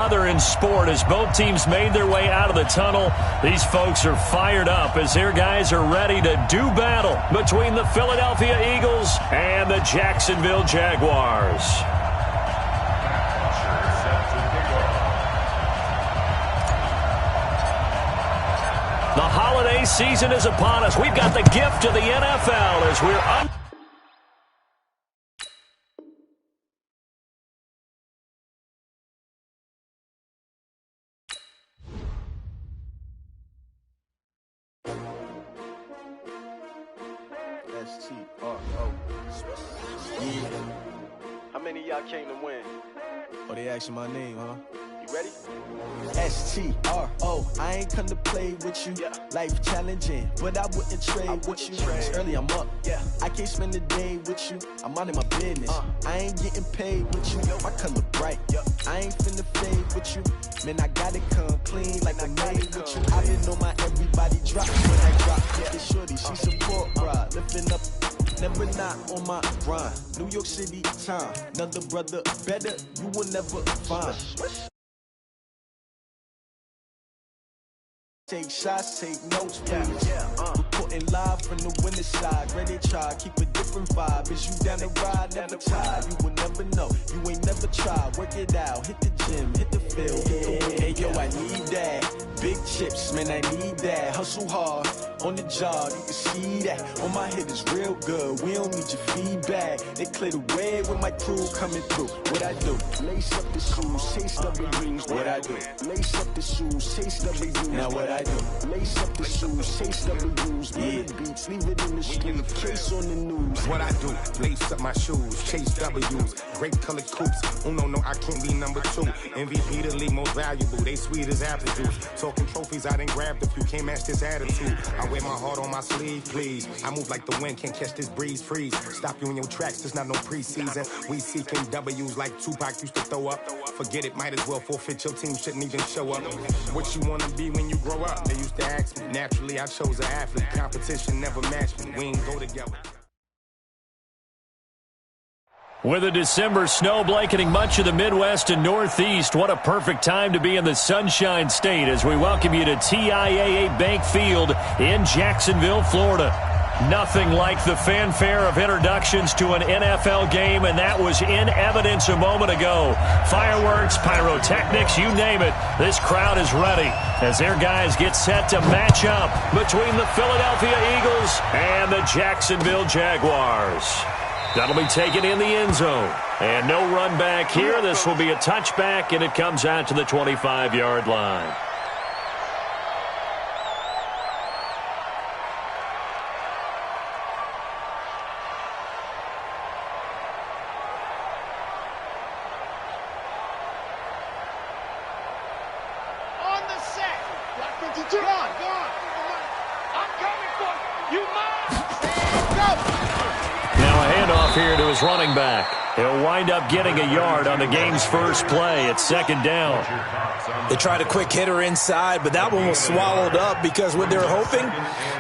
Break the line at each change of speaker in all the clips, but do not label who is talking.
Other in sport as both teams made their way out of the tunnel. These folks are fired up as their guys are ready to do battle between the Philadelphia Eagles and the Jacksonville Jaguars. The holiday season is upon us. We've got the gift of the NFL as we're
S-T-R-O. Yeah. How many of y'all came to win? Oh, they asking my name, huh? You ready? S-T-R-O. I ain't come to play with you. Yeah. Life challenging, but I wouldn't trade with you. It's early, I'm up. Yeah. I can't spend the day with you. I'm minding my business. I ain't getting paid with you. My color bright. I ain't finna fade with you. Man, I gotta come clean like I made with you. I didn't know my everybody drop when I drop. Yeah, it's shorty, she support ride. Lifting up, never not on my grind. New York City time. Another brother better, you will never find. Take shots, take notes, please. Reporting live from the winter side. Ready to try, keep a different vibe. Is you down the ride, never tired. You will never know, you ain't never tried. Work it out, hit the gym, hit the field. Hey yo, I need that. Big chips, man, I need that. Hustle hard, on the job, you can see that. On my head is real good, we don't need your feedback. They clear the way with my crew coming through. What I do? Lace up the shoes, chase W's. What I do? Lace up the shoes, chase W's. Now what I do? Lace up the shoes, chase W's. Yeah. Beats, leave it in the street, case on the news.
What I do? Lace up my shoes, chase W's. Great colored coops. Oh no, I can't be number 2. MVP the league most valuable. They sweet as apple juice. Talking trophies, I didn't grab the few. Can't match this attitude. I wear my heart on my sleeve, please. I move like the wind, can't catch this breeze, freeze. Stop you in your tracks, there's not no preseason. We seeking W's like Tupac used to throw up. Forget it, might as well forfeit. Your team shouldn't even show up. What you wanna be when you grow up? They used to ask me. Naturally, I chose an athlete. Competition never matched me. We ain't go together.
With a December snow blanketing much of the Midwest and Northeast, what a perfect time to be in the Sunshine State as we welcome you to TIAA Bank Field in Jacksonville, Florida. Nothing like the fanfare of introductions to an NFL game, and that was in evidence a moment ago. Fireworks, pyrotechnics, you name it. This crowd is ready as their guys get set to match up between the Philadelphia Eagles and the Jacksonville Jaguars. That'll be taken in the end zone. And no run back here. This will be a touchback, and it comes out to the 25-yard line.
On the set. Black 52. Go on. I'm coming for you. You must. Go.
Now a handoff here to his running back. He'll wind up getting a yard on the game's first play. It's second down.
They tried a quick hitter inside, but that one was swallowed up because what they're hoping,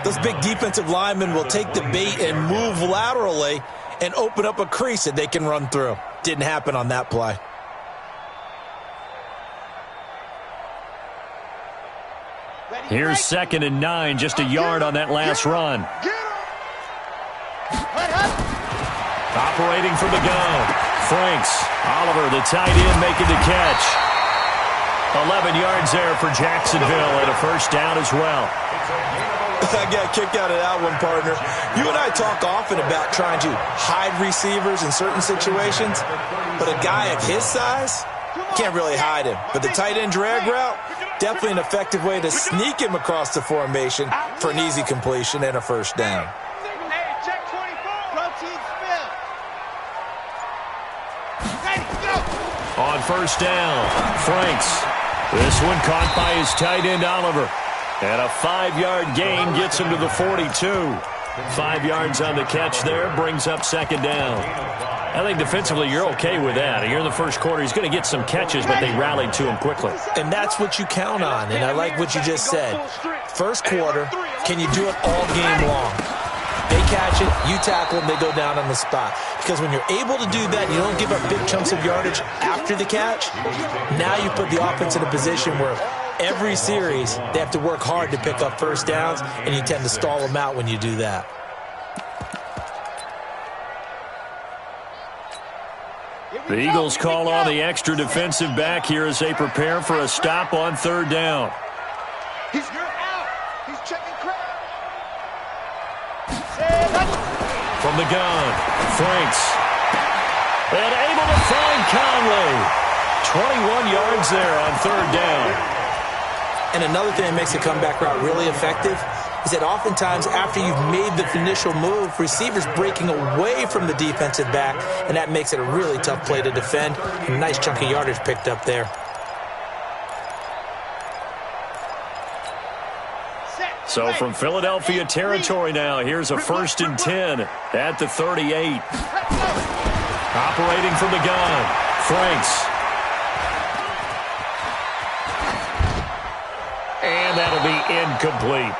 those big defensive linemen will take the bait and move laterally and open up a crease that they can run through. Didn't happen on that play.
Here's 2nd and 9, just a yard on that last run. Operating from the gun, Franks. Oliver, the tight end, making the catch. 11 yards there for Jacksonville and a first down as well.
I got a kick out of that one, partner. You and I talk often about trying to hide receivers in certain situations, but a guy of his size can't really hide him. But the tight end drag route, definitely an effective way to sneak him across the formation for an easy completion and a first down.
On first down, Franks. This one caught by his tight end, Oliver. And a 5-yard gain gets him to the 42. 5 yards on the catch there, brings up second down. I think defensively you're okay with that. Here in the first quarter, he's going to get some catches, but they rallied to him quickly.
And that's what you count on, and I like what you just said. First quarter, can you do it all game long? They catch it, you tackle them, they go down on the spot. Because when you're able to do that, you don't give up big chunks of yardage after the catch, now you put the offense in a position where every series they have to work hard to pick up first downs, and you tend to stall them out when you do that.
The Eagles call on the extra defensive back here as they prepare for a stop on third down.
You're out. He's checking crowd.
From the gun, Franks. And able to find Conley. 21 yards there on third down.
And another thing that makes the comeback route really effective is that oftentimes after you've made the initial move, receivers breaking away from the defensive back, and that makes it a really tough play to defend. A nice chunk of yardage picked up there.
So from Philadelphia territory now, here's a 1st and 10 at the 38. Operating from the gun, Franks. And that'll be incomplete.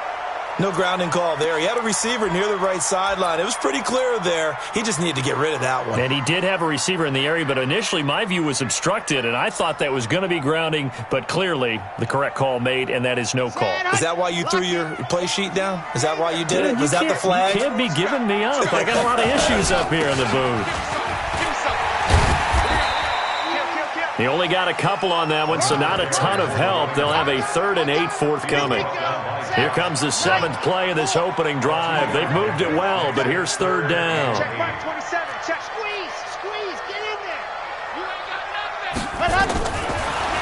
No grounding call there. He had a receiver near the right sideline. It was pretty clear there. He just needed to get rid of that one.
And he did have a receiver in the area, but initially my view was obstructed, and I thought that was going to be grounding, but clearly the correct call made, and that is no call.
Is that why you threw your play sheet down? Is that why you did it? Was that the flag?
You can't be giving me up. I got a lot of issues up here in the booth. He only got a couple on that one, so not a ton of help. They'll have a 3rd and 8 forthcoming. Here comes the 7th play of this opening drive. They've moved it well, but here's third down.
Check mark 27. Check. Squeeze. Get in there. You ain't got nothing.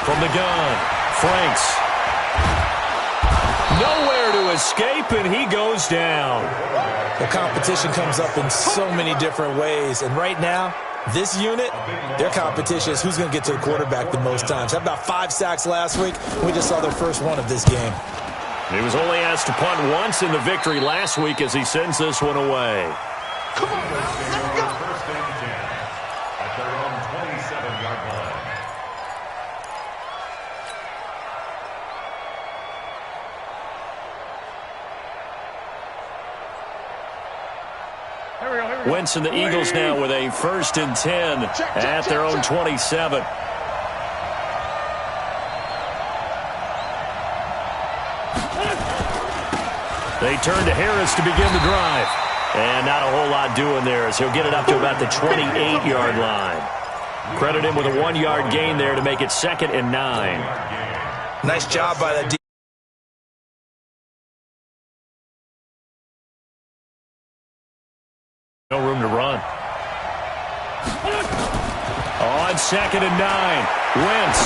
From the gun, Franks. Nowhere to escape, and he goes down.
The competition comes up in so many different ways, and right now, this unit, their competition is who's going to get to the quarterback the most times. How about 5 sacks last week? We just saw their first one of this game.
He was only asked to punt once in the victory last week as he sends this one away.
Come on, let's go.
First and 10 at their own 27-yard line.
Wentz and the Eagles now with a 1st and 10 at their own 27. They turn to Harris to begin the drive. And not a whole lot doing there as he'll get it up to about the 28-yard line. Credit him with a 1-yard gain there to make it 2nd and 9.
Nice job by the
No room to run. On 2nd and 9, Wentz.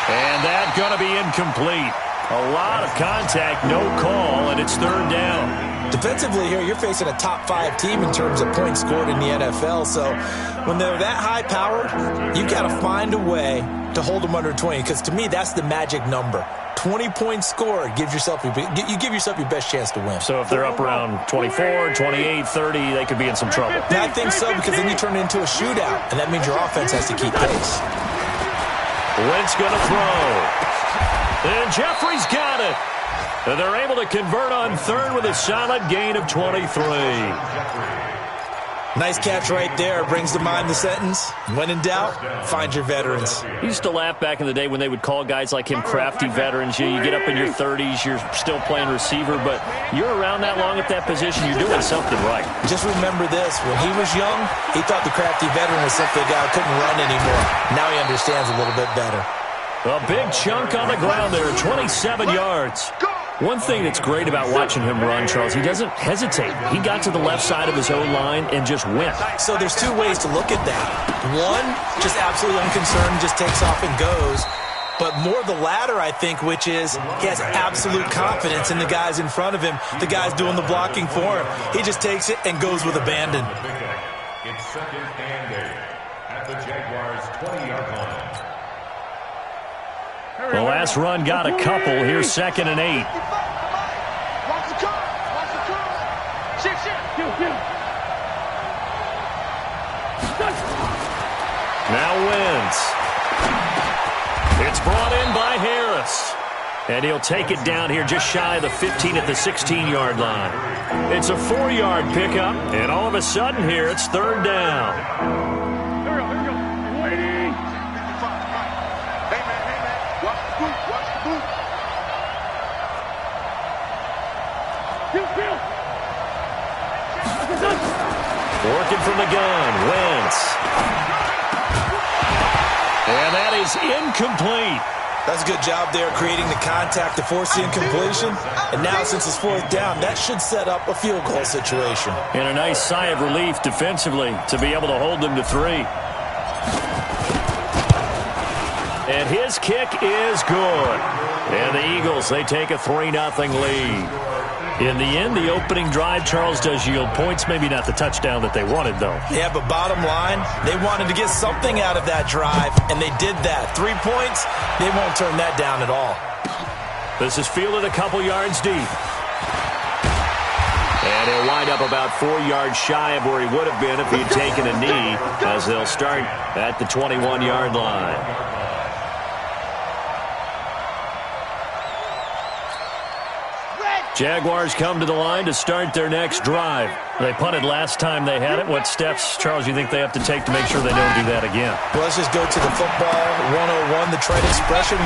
And that's going to be incomplete. A lot of contact, no call, and it's third down.
Defensively here, you're facing a top 5 team in terms of points scored in the NFL. So when they're that high-powered, you've got to find a way to hold them under 20, because to me, that's the magic number. 20 points scored gives yourself you give yourself your best chance to win.
So if they're up around 24, 28, 30, they could be in some trouble.
I think so, because then you turn it into a shootout, and that means your offense has to keep pace.
Wentz going to throw. And Jeffrey's got it. And they're able to convert on third with a solid gain of 23.
Nice catch right there. Brings to mind the sentence, when in doubt, find your veterans.
You used to laugh back in the day when they would call guys like him crafty veterans. You get up in your 30s, you're still playing receiver, but you're around that long at that position, you're doing something right.
Just remember this. When he was young, he thought the crafty veteran was simply a guy who couldn't run anymore. Now he understands a little bit better.
A big chunk on the ground there, 27 yards. One thing that's great about watching him run, Charles, he doesn't hesitate. He got to the left side of his own line and just went.
So there's 2 ways to look at that. One, just absolutely unconcerned, just takes off and goes. But more the latter, I think, which is he has absolute confidence in the guys in front of him, the guys doing the blocking for him. He just takes it and goes with abandon.
It's 2nd and 8 at the Jaguars' 20-yard line.
The last run got a couple. Here's 2nd and 8.
Watch the car. Watch the car.
Now Wentz. It's brought in by Harris. And he'll take it down here just shy of the 15 at the 16-yard line. It's a 4-yard pickup, and all of a sudden here it's third down.
Here we go. Waiting. Hey, man. Watch the boot.
Working from the gun, Wentz. And that is incomplete.
That's a good job there creating the contact to force the incompletion. And now since it's fourth down, that should set up a field goal situation.
And a nice sigh of relief defensively to be able to hold them to 3. And his kick is good. And the Eagles, they take a 3-0 lead. In the end, the opening drive, Charles, does yield points. Maybe not the touchdown that they wanted, though.
Yeah, but bottom line, they wanted to get something out of that drive, and they did that. 3 points, they won't turn that down at all.
This is fielded a couple yards deep. And he'll wind up about 4 yards shy of where he would have been if he had taken a knee, as they'll start at the 21-yard line. Jaguars come to the line to start their next drive. They punted last time they had it. What steps, Charles, you think they have to take to make sure they don't do that again?
Well, let's just go to the football 101, the trade expression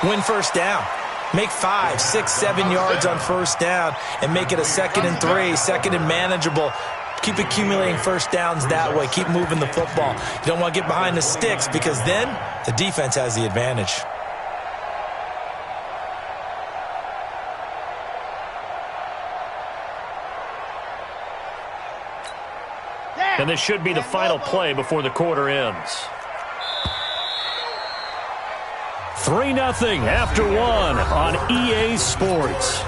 101. Win first down. Make 5, 6, 7 yards on first down and make it a 2nd and 3, 2nd and manageable. Keep accumulating first downs that way. Keep moving the football. You don't want to get behind the sticks because then the defense has the advantage.
And this should be the final play before the quarter ends. 3-0 after 1 on EA Sports.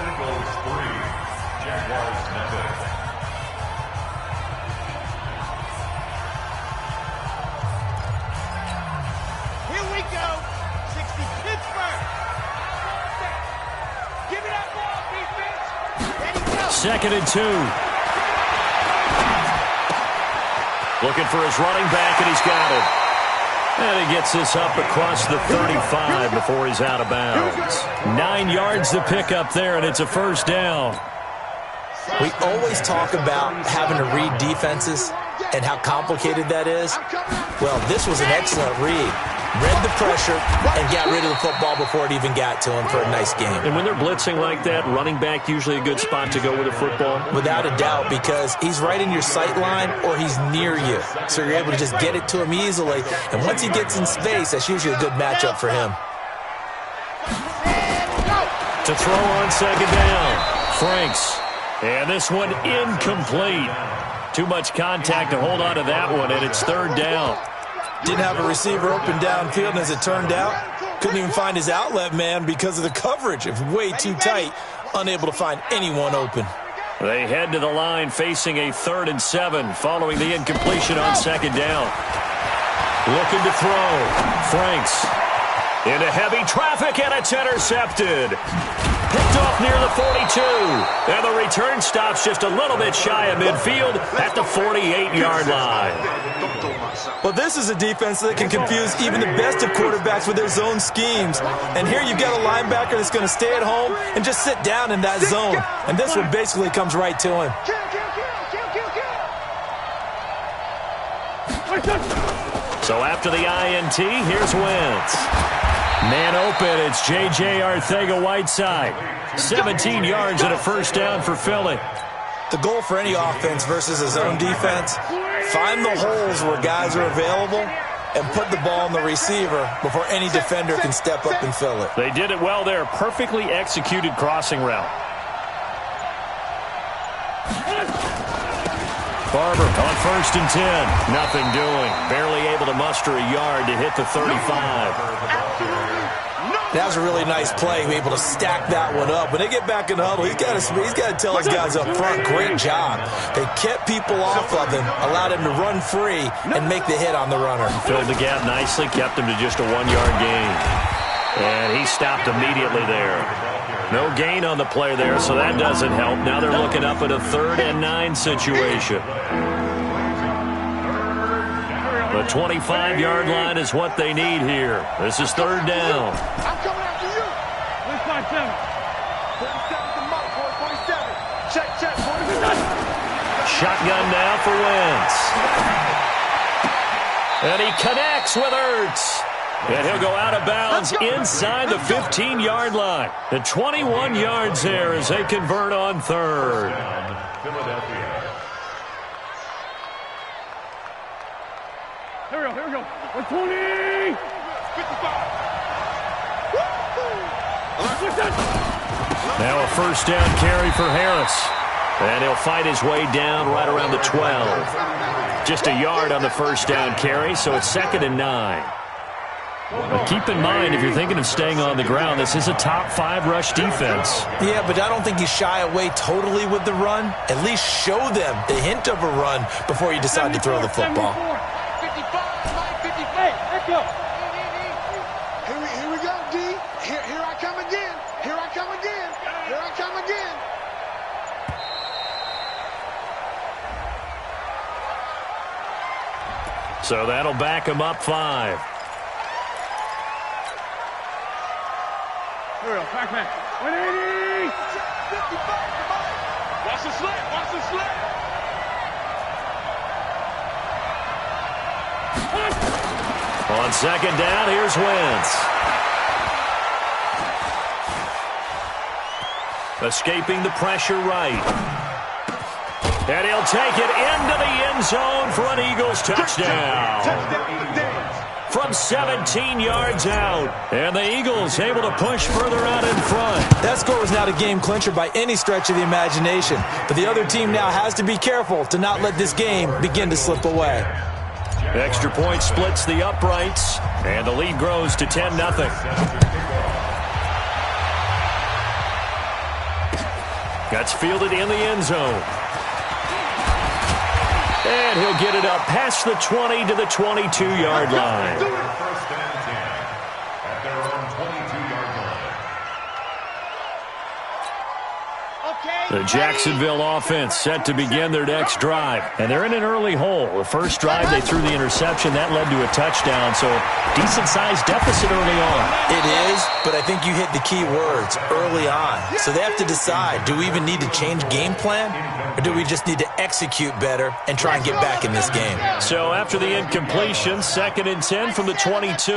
Here we go. 60 Pittsburgh. Give me that ball, defense. Ready, go.
2nd and 2. Looking for his running back, and he's got it. And he gets this up across the 35 before he's out of bounds. 9 yards to pick up there, and it's a first down.
We always talk about having to read defenses and how complicated that is. Well, this was an excellent read. Read the pressure and got rid of the football before it even got to him for a nice game.
And when they're blitzing like that, running back usually a good spot to go with a football?
Without a doubt, because he's right in your sight line or he's near you. So you're able to just get it to him easily. And once he gets in space, that's usually a good matchup for him.
To throw on 2nd down. Franks. And this one incomplete. Too much contact to hold on to that one, and it's 3rd down.
Didn't have a receiver open downfield, and as it turned out, couldn't even find his outlet man because of the coverage. It was way too tight, unable to find anyone open.
They head to the line facing a 3rd and 7 following the incompletion on 2nd down. Looking to throw. Franks into heavy traffic, and it's intercepted. Picked off near the 42. And the return stops just a little bit shy of midfield at the 48-yard line.
Well, this is a defense that can confuse even the best of quarterbacks with their zone schemes. And here you've got a linebacker that's going to stay at home and just sit down in that zone. And this one basically comes right to him.
So after the INT, here's Wentz. Man open, it's J.J. Arcega-Whiteside. 17 yards and a first down for Philly.
The goal for any offense versus a zone defense, find the holes where guys are available and put the ball on the receiver before any defender can step up and fill it.
They did it well there. Perfectly executed crossing route. Barber on 1st and 10. Nothing doing. Barely able to muster a yard to hit the 35.
That was a really nice play, able to stack that one up. When they get back in the huddle, he's got to tell his guys up front, great job. They kept people off of him, allowed him to run free and make the hit on the runner.
Filled the gap nicely, kept him to just a 1-yard gain. And he stopped immediately there. No gain on the play there, so that doesn't help. Now they're looking up at a 3rd and 9 situation. The 25-yard line is what they need here. This is 3rd down.
I'm coming after you.
Shotgun now for Wentz. And he connects with Ertz. And he'll go out of bounds inside the 15-yard line. The 21 yards there as they convert on third.
Philadelphia.
Here we go. 120. 55.
Now a first down carry for Harris. And he'll fight his way down right around the 12. Just a yard on the first down carry, so it's 2nd and 9. But keep in mind, if you're thinking of staying on the ground, this is a top 5 rush defense.
Yeah, but I don't think you shy away totally with the run. At least show them the hint of a run before you decide to throw the football.
55, 58, let's go.
Here we go, D. Here I come again. Here I come again. Here I come again.
So that'll back him up 5.
Here we go, back. 180. 55, watch the slant,
On 2nd down, here's Wentz. Escaping the pressure right. And he'll take it into the end zone for an Eagles touchdown. From 17 yards out. And the Eagles able to push further out in front.
That score was not a game clincher by any stretch of the imagination. But the other team now has to be careful to not let this game begin to slip away.
Extra point splits the uprights. And the lead grows to 10-0. That's fielded in the end zone. And he'll get it up past the 20 to the 22-yard line.
First and 10 at their own 22-yard line.
The Jacksonville offense set to begin their next drive. And they're in an early hole. The first drive, they threw the interception. That led to a touchdown. So decent-sized deficit early on.
It is, but I think you hit the key words, early on. So they have to decide, do we even need to change game plan? Or do we just need to execute better and try and get back in this game?
So after the incompletion, 2nd and 10 from the 22.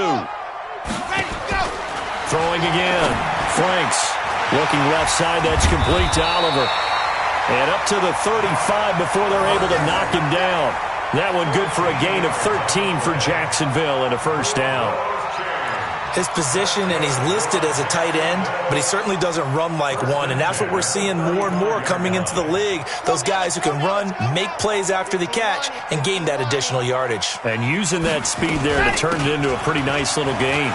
Throwing again. Franks. Looking left side, that's complete to Oliver. And up to the 35 before they're able to knock him down. That one good for a gain of 13 for Jacksonville and a first down.
His position, and he's listed as a tight end, but he certainly doesn't run like one, and that's what we're seeing more and more coming into the league. Those guys who can run, make plays after the catch, and gain that additional yardage.
And using that speed there to turn it into a pretty nice little gain.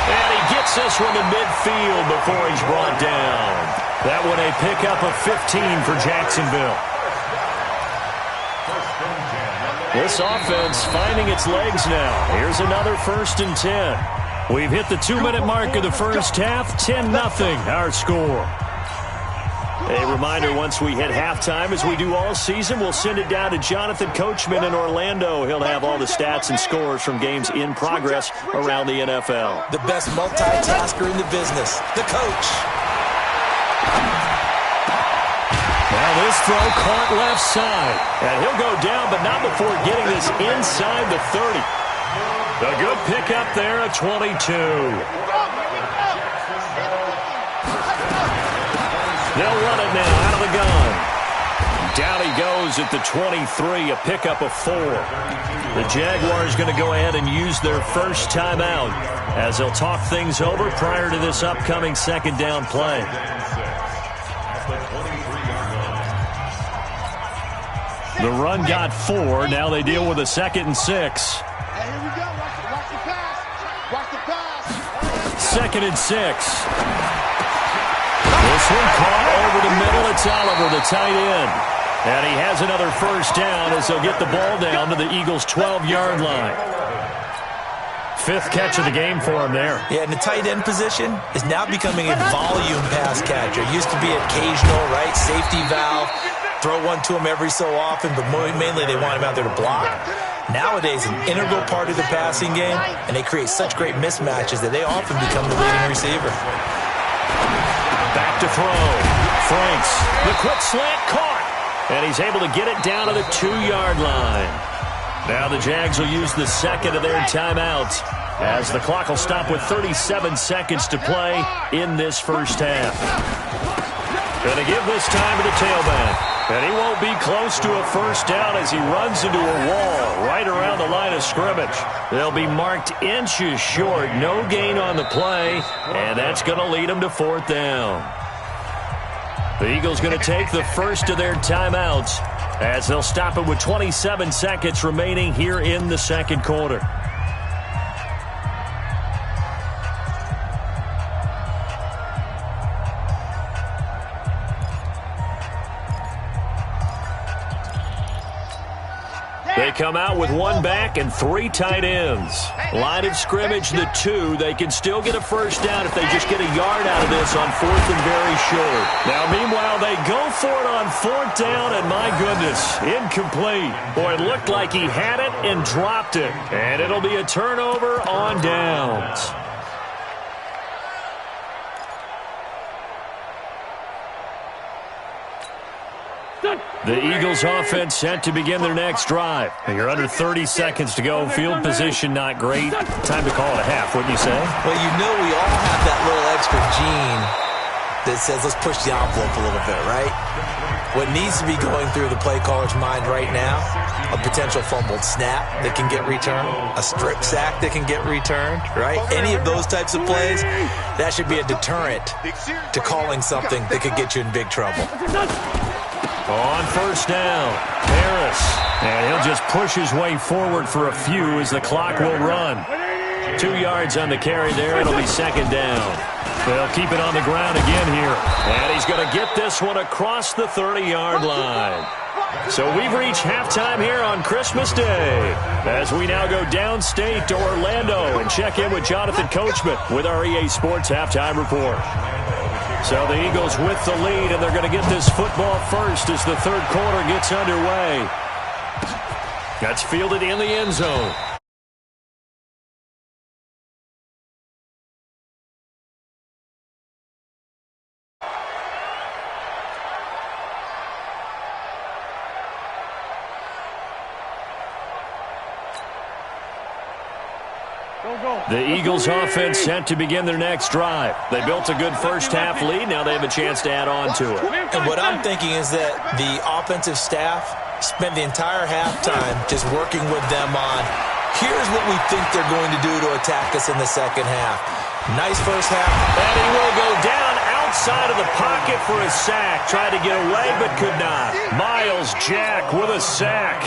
And he gets this one to midfield before he's brought down. That one a pickup of 15 for Jacksonville. This offense finding its legs now. Here's another 1st and 10. We've hit the 2-minute mark of the first half. 10-0 our score. A reminder, once we hit halftime, as we do all season, we'll send it down to Jonathan Coachman in Orlando. He'll have all the stats and scores from games in progress around the NFL.
The best multitasker in the business, the coach.
Now this throw caught left side. And he'll go down, but not before getting this inside the 30. A good pickup there at 22. They'll run it now out of the gun. Down he goes at the 23, a pickup of 4. The Jaguars going to go ahead and use their first timeout as they'll talk things over prior to this upcoming 2nd down play. The run got 4. Now they deal with a 2nd and 6.
Hey, here we go. Watch the pass. Watch the pass.
2nd and 6. This one caught over the middle. It's Oliver, the tight end. And he has another first down as they'll get the ball down to the Eagles' 12-yard line. 5th catch of the game for him there.
Yeah, and the tight end position is now becoming a volume pass catcher. Used to be occasional, right? Safety valve. Throw one to him every so often, but mainly they want him out there to block. nowadays an integral part of the passing game, and they create such great mismatches that they often become the leading receiver.
Back to throw. Franks, the quick slant caught, and he's able to get it down to the 2-yard line. Now the Jags will use the second of their timeouts as the clock will stop with 37 seconds to play in this first half. Going to give this time to the tailback. And he won't be close to a first down as he runs into a wall right around the line of scrimmage. They'll be marked inches short. No gain on the play, and that's going to lead them to 4th down. The Eagles going to take the first of their timeouts as they'll stop it with 27 seconds remaining here in the second quarter. They come out with 1 back and 3 tight ends. Line of scrimmage, the 2. They can still get a first down if they just get a yard out of this on 4th and very short. Now, meanwhile, they go for it on 4th down, and my goodness, incomplete. Boy, it looked like he had it and dropped it. And it'll be a turnover on downs. The Eagles offense set to begin their next drive. You're under 30 seconds to go. Field position not great. Time to call it a half, wouldn't you say?
Well, you know we all have that little extra gene that says let's push the envelope a little bit, right? What needs to be going through the play caller's mind right now, a potential fumbled snap that can get returned, a strip sack that can get returned, right? Any of those types of plays, that should be a deterrent to calling something that could get you in big trouble.
On first down, Harris. And he'll just push his way forward for a few as the clock will run. 2 yards on the carry there. It'll be second down. They'll keep it on the ground again here. And he's going to get this one across the 30-yard line. So we've reached halftime here on Christmas Day as we now go downstate to Orlando and check in with Jonathan Coachman with our EA Sports Halftime Report. So the Eagles with the lead, and they're going to get this football first as the third quarter gets underway. That's fielded in the end zone. The Eagles offense set to begin their next drive. They built a good first half lead. Now they have a chance to add on to it.
And what I'm thinking is that the offensive staff spent the entire halftime just working with them on, here's what we think they're going to do to attack us in the second half. Nice first half.
And he will go down outside of the pocket for a sack. Tried to get away but could not. Miles Jack with a sack.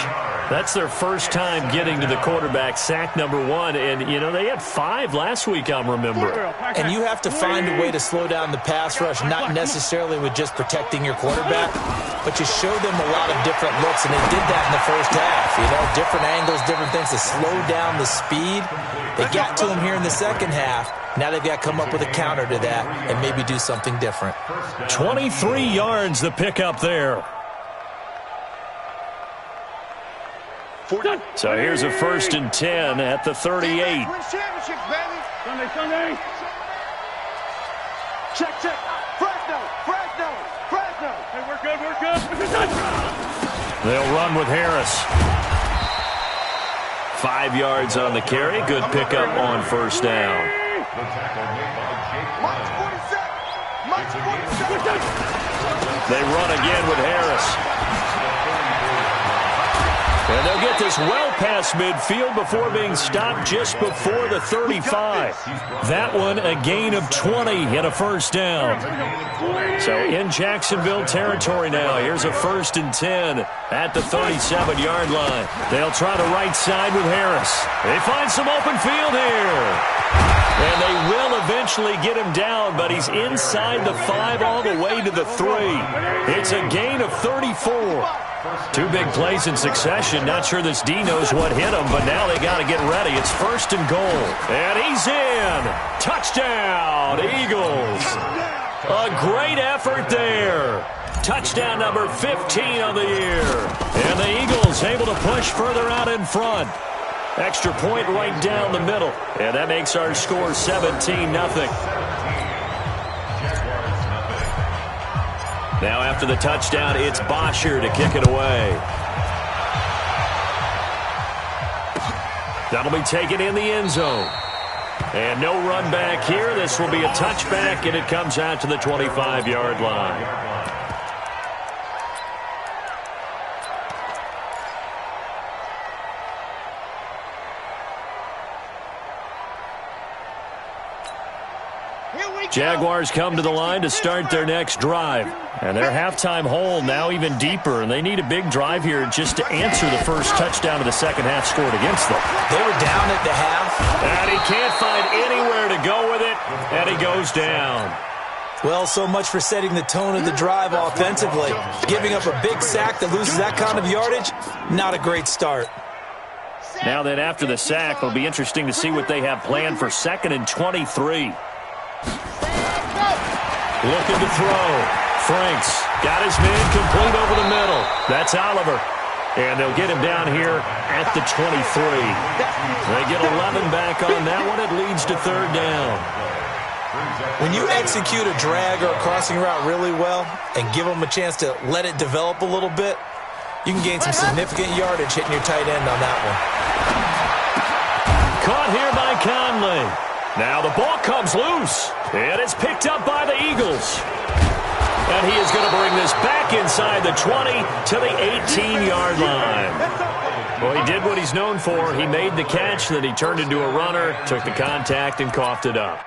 That's their first time getting to the quarterback, sack number 1. And, you know, they had 5 last week, I'm remembering.
And you have to find a way to slow down the pass rush, not necessarily with just protecting your quarterback, but you show them a lot of different looks, and they did that in the first half. You know, different angles, different things to slow down the speed. They got to him here in the second half. Now they've got to come up with a counter to that and maybe do something different.
23 yards the pickup there. So here's a 1st and 10 at the 38.
Sunday. Check. Fresno. Hey, we're good.
They'll run with Harris. 5 yards on the carry. Good pickup on first down. They run again with Harris. And they'll get this well past midfield before being stopped just before the 35. That one a gain of 20 and a first down. So in Jacksonville territory now. Here's a 1st and 10 at the 37-yard line. They'll try the right side with Harris. They find some open field here. And they will eventually get him down, but he's inside the 5 all the way to the 3. It's a gain of 34. 2 big plays in succession. Not sure this D knows what hit him, but now they got to get ready. It's 1st and goal. And he's in. Touchdown, Eagles. A great effort there. touchdown number 15 on the year. And the Eagles able to push further out in front. Extra point right down the middle. And that makes our score 17-0. Now after the touchdown, it's Bosher to kick it away. That'll be taken in the end zone. And no run back here. This will be a touchback, and it comes out to the 25-yard line. Jaguars come to the line to start their next drive. And their halftime hole now even deeper, and they need a big drive here just to answer the first touchdown of the second half scored against them.
They were down at the half.
And he can't find anywhere to go with it, and he goes down.
Well, so much for setting the tone of the drive offensively. Giving up a big sack that loses that kind of yardage, not a great start.
Now then, after the sack, it'll be interesting to see what they have planned for 2nd and 23. Looking to throw. Franks got his man complete over the middle. That's Oliver. And they'll get him down here at the 23. They get 11 back on that one. It leads to 3rd down.
When you execute a drag or a crossing route really well and give them a chance to let it develop a little bit, you can gain some significant yardage hitting your tight end on that one.
Caught here by Conley. Now the ball comes loose, and it's picked up by the Eagles. And he is going to bring this back inside the 20 to the 18-yard line. Well, he did what he's known for. He made the catch, then he turned into a runner, took the contact, and coughed it up.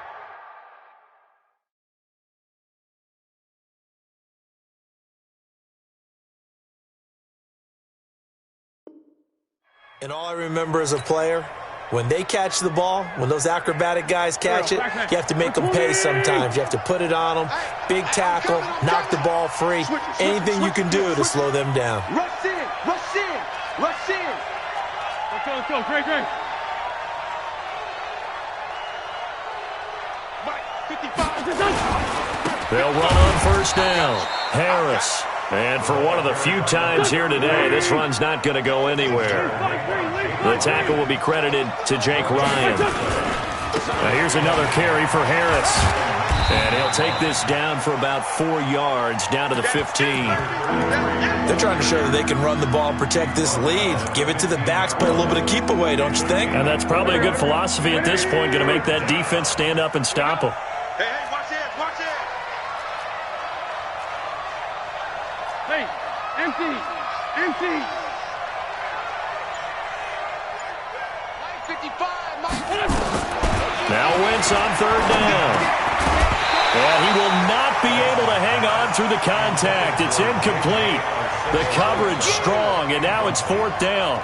And all I remember as a player, when they catch the ball, when those acrobatic guys catch it, you have to make them pay sometimes. You have to put it on them, big tackle, knock the ball free, anything you can do to slow them down.
Rush in, rush in, rush in. Let's go, great. Mike, 55.
They'll run on 1st down. Harris. And for one of the few times here today, this run's not going to go anywhere. The tackle will be credited to Jake Ryan. Now here's another carry for Harris. And he'll take this down for about 4 yards, down to the 15.
They're trying to show that they can run the ball and protect this lead. Give it to the backs, play a little bit of keep away, don't you think?
And that's probably a good philosophy at this point, going to make that defense stand up and stop them.
Hey, watch it. Hey, empty. 55,
now Wentz on 3rd down. And he will not be able to hang on through the contact. It's incomplete. The coverage strong, and now it's 4th down.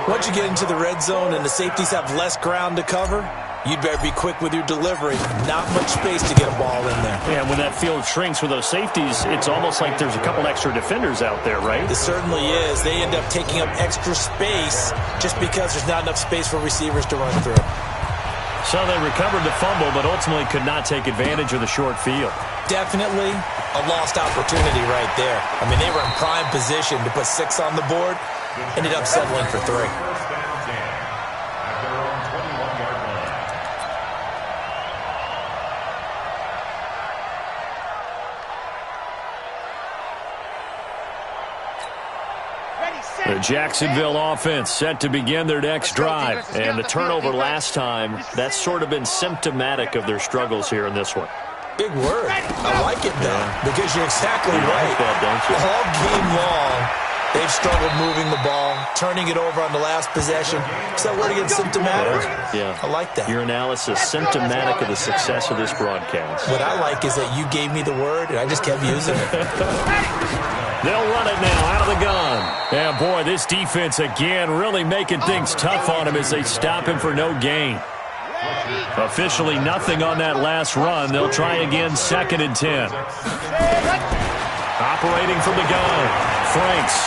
Once you get into the red zone and the safeties have less ground to cover, you'd better be quick with your delivery. Not much space to get a ball in there.
Yeah, when that field shrinks with those safeties, it's almost like there's a couple extra defenders out there, right?
It certainly is. They end up taking up extra space just because there's not enough space for receivers to run through.
So they recovered the fumble, but ultimately could not take advantage of the short field.
Definitely a lost opportunity right there. I mean, they were in prime position to put 6 on the board, ended up settling for 3.
The Jacksonville offense set to begin their next drive. And the turnover last time, that's sort of been symptomatic of their struggles here in this one.
Big word. I like it, though, because you're exactly right.
Like that, don't you?
All game long, they've struggled moving the ball, turning it over on the last possession. Is that word again, symptomatic?
Yeah.
I like that.
Your analysis, symptomatic of the success of this broadcast.
What I like is that you gave me the word, and I just kept using it.
They'll run it now out of the gun. Yeah, boy, this defense again really making things tough on him as they stop him for no gain. Officially nothing on that last run. They'll try again 2nd and 10. Operating from the gun, Franks.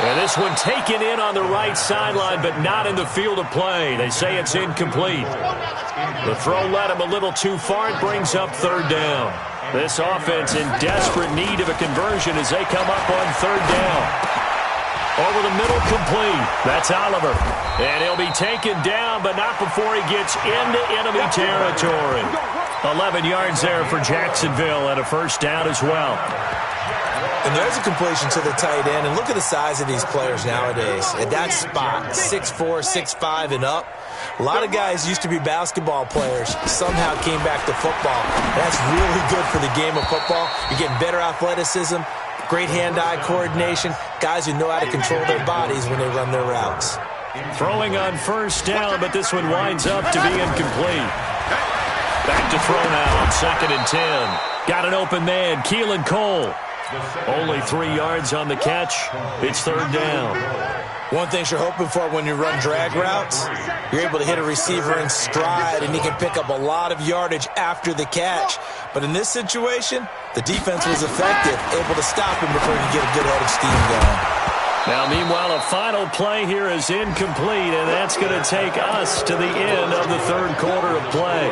And this one taken in on the right sideline, but not in the field of play. They say it's incomplete. The throw led him a little too far. It brings up 3rd down. This offense in desperate need of a conversion as they come up on third down. Over the middle, complete. That's Oliver. And he'll be taken down, but not before he gets into enemy territory. 11 yards there for Jacksonville and a first down as well.
And there's a completion to the tight end. And look at the size of these players nowadays. At that spot, 6'4", 6'5", and up. A lot of guys used to be basketball players, somehow came back to football. That's really good for the game of football. You're getting better athleticism, great hand-eye coordination, guys who know how to control their bodies when they run their routes.
Throwing on first down, but this one winds up to be incomplete. Back to throw now on 2nd and 10. Got an open man, Keelan Cole. Only 3 yards on the catch. It's third down.
One thing you're hoping for when you run drag routes, you're able to hit a receiver in stride, and he can pick up a lot of yardage after the catch. But in this situation, the defense was effective, able to stop him before he could get a good head of steam going.
Now, meanwhile, a final play here is incomplete, and that's going to take us to the end of the third quarter of play.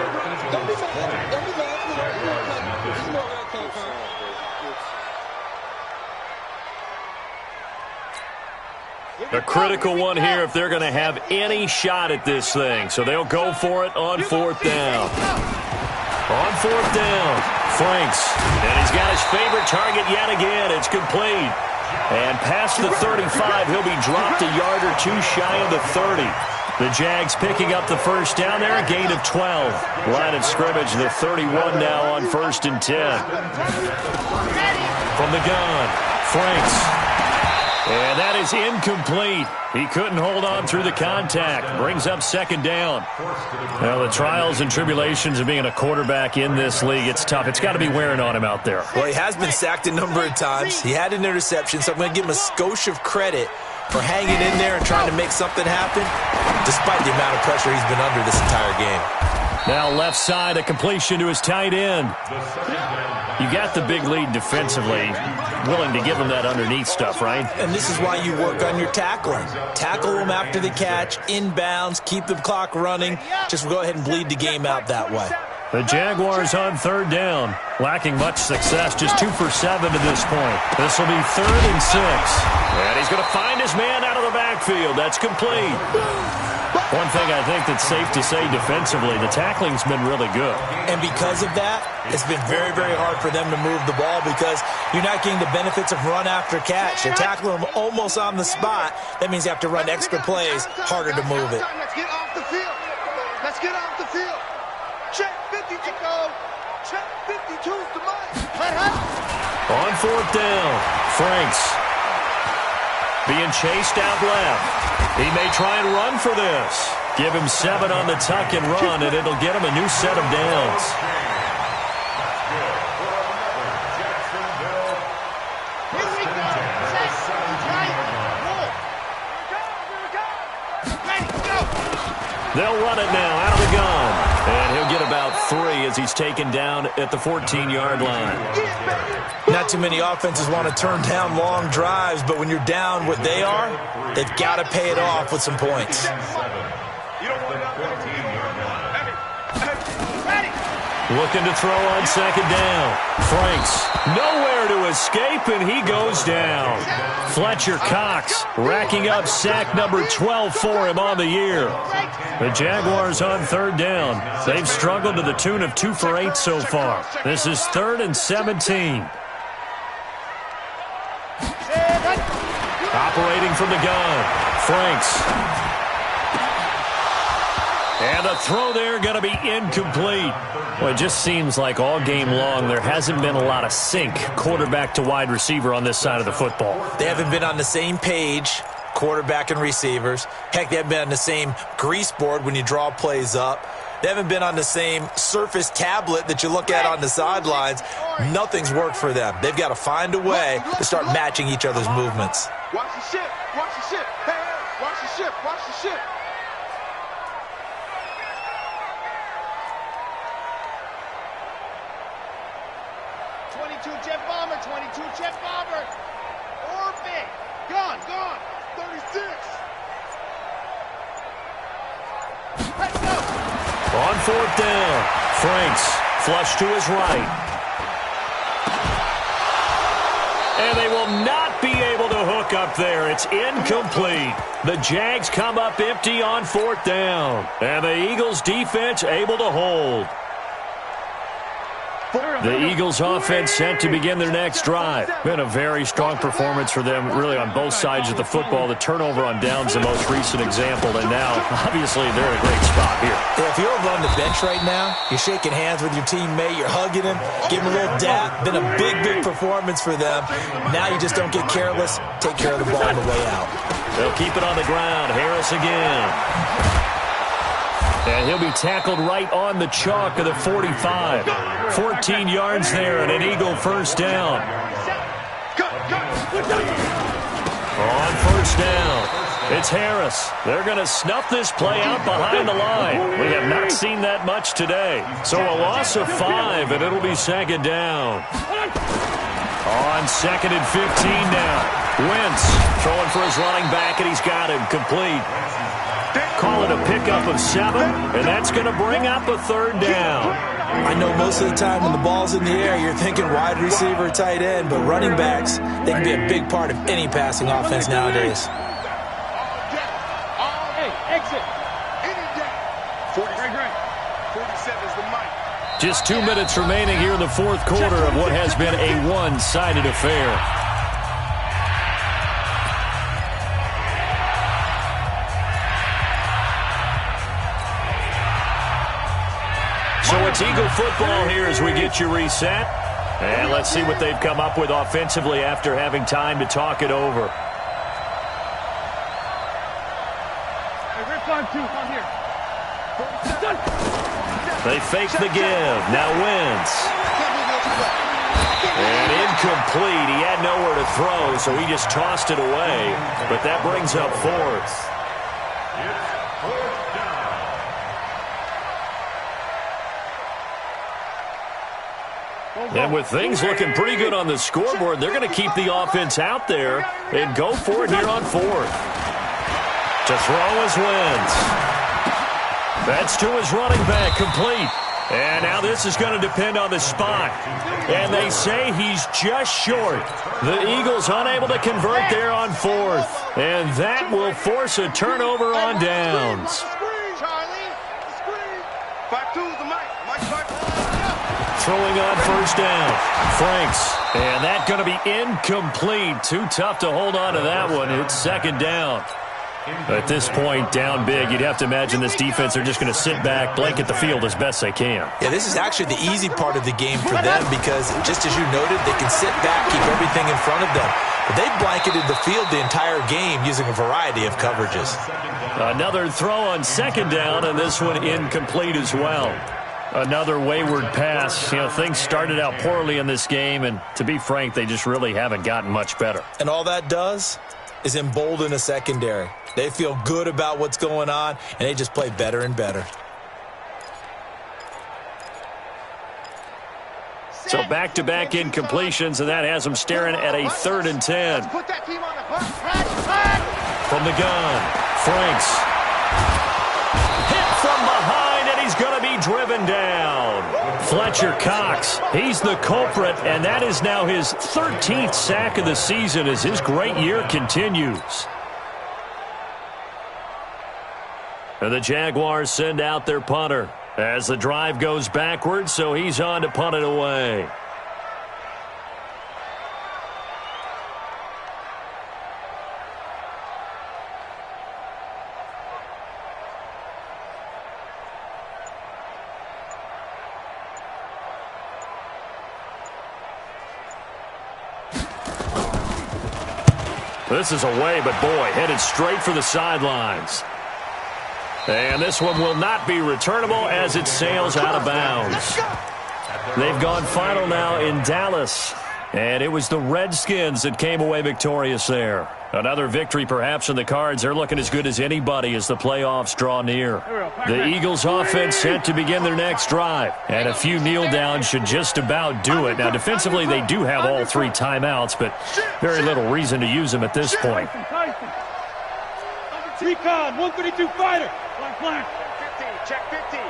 A critical one here if they're going to have any shot at this thing. So they'll go for it on fourth down. On fourth down, Franks. And he's got his favorite target yet again. It's complete. And past the 35, he'll be dropped a yard or two shy of the 30. The Jags picking up the first down there, a gain of 12. Line of scrimmage, the 31 now on 1st and 10. From the gun, Franks. And that is incomplete. He couldn't hold on through the contact. Brings up 2nd down. Now, the trials and tribulations of being a quarterback in this league, it's tough. It's got to be wearing on him out there.
Well, he has been sacked a number of times. He had an interception, so I'm going to give him a skosh of credit for hanging in there and trying to make something happen, despite the amount of pressure he's been under this entire game.
Now left side, a completion to his tight end. You got the big lead defensively, willing to give him that underneath stuff, right?
And this is why you work on your tackling. Tackle them after the catch, inbounds, keep the clock running. Just go ahead and bleed the game out that way.
The Jaguars on third down, lacking much success, just 2 for 7 to this point. This will be 3rd and 6. And he's going to find his man out of the backfield. That's complete. One thing I think that's safe to say defensively, the tackling's been really good.
And because of that, it's been very, very hard for them to move the ball because you're not getting the benefits of run after catch. They're tackling them almost on the spot. That means you have to run extra plays, harder to move it.
Let's get off the field. Let's get off the field. Check 52. Check 52's the mic.
On fourth down, Franks being chased out left. He may try and run for this. Give him 7 on the tuck and run, and it'll get him a new set of downs.
Here we go. Set, tight, roll. Ready, go.
They'll run it now out of the gun. And he'll get about 3 as he's taken down at the 14-yard line.
Not too many offenses want to turn down long drives, but when you're down what they are, they've got to pay it off with some points.
Looking to throw on 2nd down. Franks nowhere to escape, and he goes down. Fletcher Cox racking up sack number 12 for him on the year. The Jaguars on third down. They've struggled to the tune of 2 for 8 so far. This is 3rd and 17. Operating from the gun, Franks. And the throw there going to be incomplete. Well, it just seems like all game long there hasn't been a lot of sync quarterback to wide receiver on this side of the football.
They haven't been on the same page, quarterback and receivers. Heck, they haven't been on the same grease board when you draw plays up. They haven't been on the same Surface tablet that you look at on the sidelines. Nothing's worked for them. They've got to find a way to start matching each other's movements.
Watch the ship. Watch the ship. Hey, hey, watch the ship. Watch the ship.
Jet bomber, 22 jet bomber. Orbit. Gone. 36. Let's go.
On fourth down, Franks flush to his right. And they will not be able to hook up there. It's incomplete. The Jags come up empty on 4th down. And the Eagles defense able to hold. The Eagles offense set to begin their next drive. Been a very strong performance for them, really, on both sides of the football. The turnover on downs, the most recent example, and now, obviously, they're in a great spot here.
Yeah, if you're over on the bench right now, you're shaking hands with your teammate, you're hugging him, giving him a little dap. Been a big, big performance for them. Now you just don't get careless. Take care of the ball on the way out.
They'll keep it on the ground. Harris again. And he'll be tackled right on the chalk of the 45. 14 yards there and an Eagle first down. On first down, it's Harris. They're going to snuff this play out behind the line. We have not seen that much today. So a loss of 5, and it'll be 2nd down. On 2nd and 15 now. Wentz throwing for his running back, and he's got him complete. Call it a pickup of 7, and that's going to bring up a 3rd down.
I know most of the time when the ball's in the air, you're thinking wide receiver, tight end, but running backs, they can be a big part of any passing offense nowadays.
Exit. Any day. 47 is the mic.
Just 2 minutes remaining here in the 4th quarter of what has been a one-sided affair. So it's Eagle football here as we get you reset. And let's see what they've come up with offensively after having time to talk it over. They fake the give. Now Wentz. And incomplete. He had nowhere to throw, so he just tossed it away. But that brings up 4th. And with things looking pretty good on the scoreboard, they're going to keep the offense out there and go for it here on 4th. To throw is Wentz. That's to his running back, complete. And now this is going to depend on the spot. And they say he's just short. The Eagles unable to convert there on 4th. And that will force a turnover on downs. Throwing on first down. Franks. And that's going to be incomplete. Too tough to hold on to that one. It's 2nd down. At this point, down big, you'd have to imagine this defense are just going to sit back, blanket the field as best they can.
Yeah, this is actually the easy part of the game for them because, just as you noted, they can sit back, keep everything in front of them. But they've blanketed the field the entire game using a variety of coverages.
Another throw on 2nd down, and this one incomplete as well. Another wayward pass. You know, things started out poorly in this game, and to be frank, they just really haven't gotten much better.
And all that does is embolden a secondary. They feel good about what's going on, and they just play better and better.
So back-to-back incompletions, and that has them staring at a 3rd and 10. From the gun, Franks. Hit from behind, and he's going to be driven down. Fletcher Cox, he's the culprit, and that is now his 13th sack of the season as his great year continues. And the Jaguars send out their punter as the drive goes backwards, so he's on to punt it away. This is away, but boy, headed straight for the sidelines. And this one will not be returnable as it sails out of bounds. They've gone final now in Dallas. And it was the Redskins that came away victorious there. Another victory perhaps in the cards. They're looking as good as anybody as the playoffs draw near. The Eagles offense set to begin their next drive. And a few kneel downs should just about do it. Now defensively they do have all 3 timeouts, but very little reason to use them at this point.
Recon, 132 fighter. Black.
Check 15.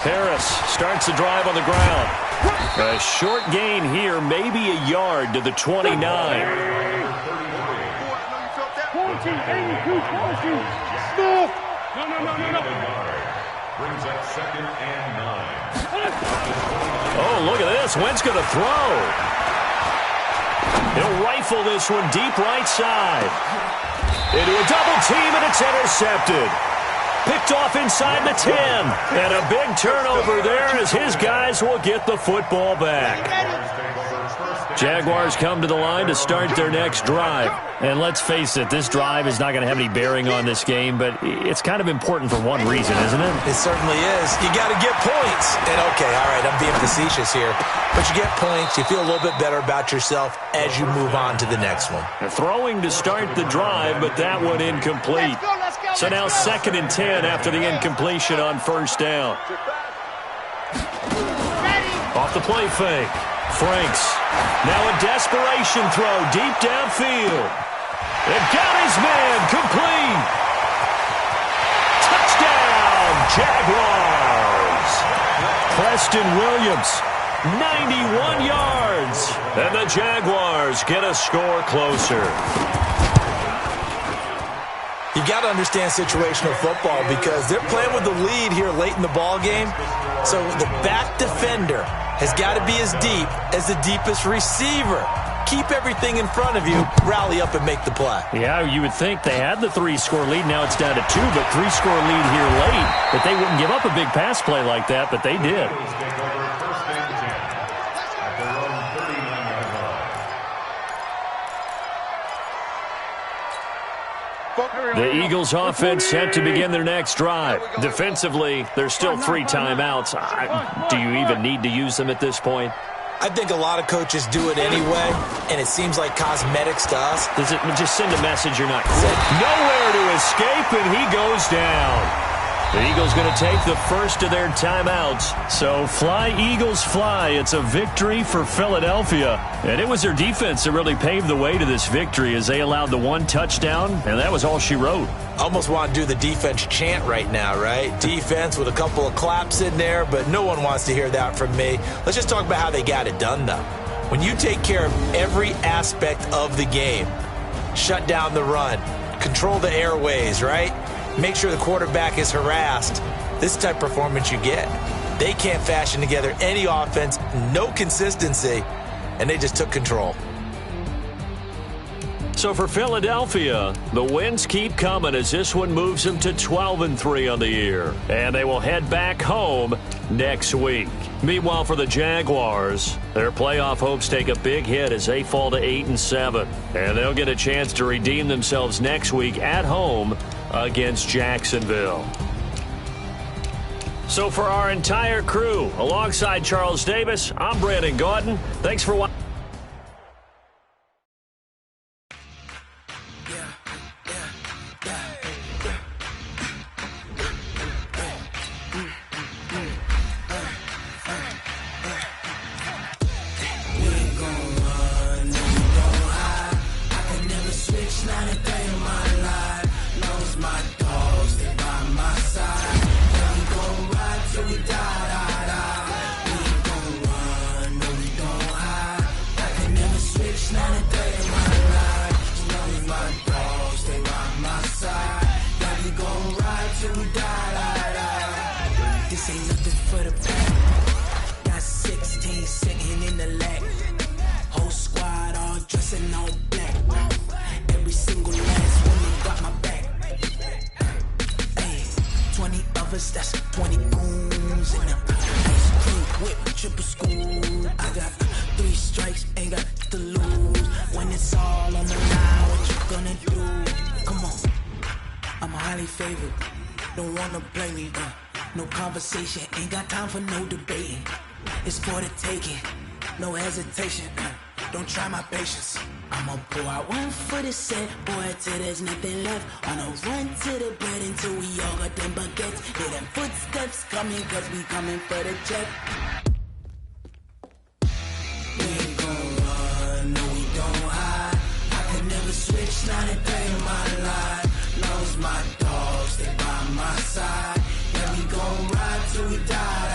Harris starts the drive on the ground. A short gain here, maybe a yard to the 29.
82, Smith. No.
Brings up 2nd and 9.
Oh, look at this. Wentz going to throw. He'll rifle this one deep right side. Into a double team, and it's intercepted. Picked off inside the 10. And a big turnover there as his guys will get the football back. Jaguars come to the line to start their next drive. And let's face it, this drive is not going to have any bearing on this game, but it's kind of important for one reason, isn't it?
It certainly is. You got to get points. And, okay, all right, I'm being facetious here. But you get points, you feel a little bit better about yourself as you move on to the next one.
They're throwing to start the drive, but that one incomplete. So now 2nd and 10 after the incompletion on first down. Off the play fake. Franks. Now a desperation throw deep downfield. It got his man complete. Touchdown, Jaguars. Preston Williams, 91 yards. And the Jaguars get a score closer.
You got to understand situational football because they're playing with the lead here late in the ball game. So the back defender has got to be as deep as the deepest receiver. Keep everything in front of you, rally up and make the play.
Yeah, you would think they had the 3-score lead. Now it's down to 2, but 3-score lead here late. That they wouldn't give up a big pass play like that, but they did. The Eagles offense set to begin their next drive. Defensively, there's still 3 timeouts. Do you even need to use them at this point?
I think a lot of coaches do it anyway, and it seems like cosmetics to us.
Does it just send a message you're not quit? Nowhere to escape, and he goes down. The Eagles going to take the first of their timeouts. So fly, Eagles, fly. It's a victory for Philadelphia. And it was their defense that really paved the way to this victory as they allowed the 1 touchdown, and that was all she wrote.
Almost want to do the defense chant right now, right? Defense with a couple of claps in there, but no one wants to hear that from me. Let's just talk about how they got it done, though. When you take care of every aspect of the game, shut down the run, control the airways, right? Make sure the quarterback is harassed. This type of performance you get. They can't fashion together any offense, no consistency, and they just took control.
So for Philadelphia, the wins keep coming as this one moves them to 12-3 on the year. And they will head back home next week. Meanwhile, for the Jaguars, their playoff hopes take a big hit as they fall to 8-7. And they'll get a chance to redeem themselves next week at home against Jacksonville. So for our entire crew, alongside Charles Davis, I'm Brandon Gaudin. Thanks for watching.
That's 20 goons in a ice cream whip, triple school. I got 3 strikes, ain't got to lose. When it's all on the line, what you gonna do? Come on, I'm highly favored. Don't wanna blame me, no conversation, ain't got time for no debating. It's for the taking, no hesitation. Don't try my patience. I'ma pour out 1 for the set, boy, till there's nothing left. On a run to the bread until we all got them baguettes. Hear them footsteps coming, cause we coming for the check. We ain't gon' run, no we don't hide. I can never switch, not a day in my life. Knows my dogs, they by my side. Yeah, we gon' ride till we die.